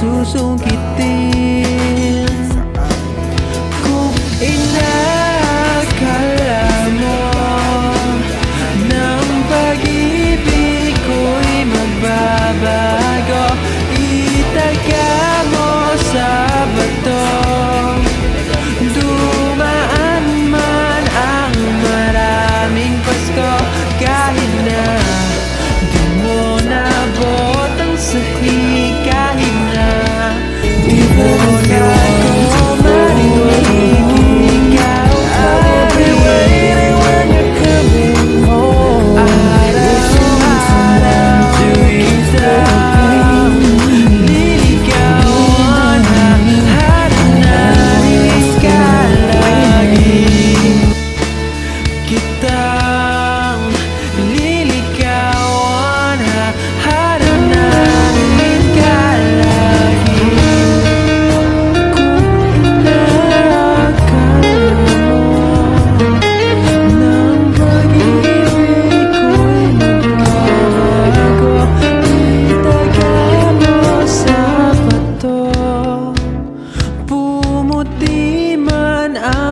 susukitin. Kung inakala mo ng pag-ibig ko'y magbabago, itaga mo sa bato. Dumaan man ang maraming Pasko, kahit na di mo nabot ang sahi.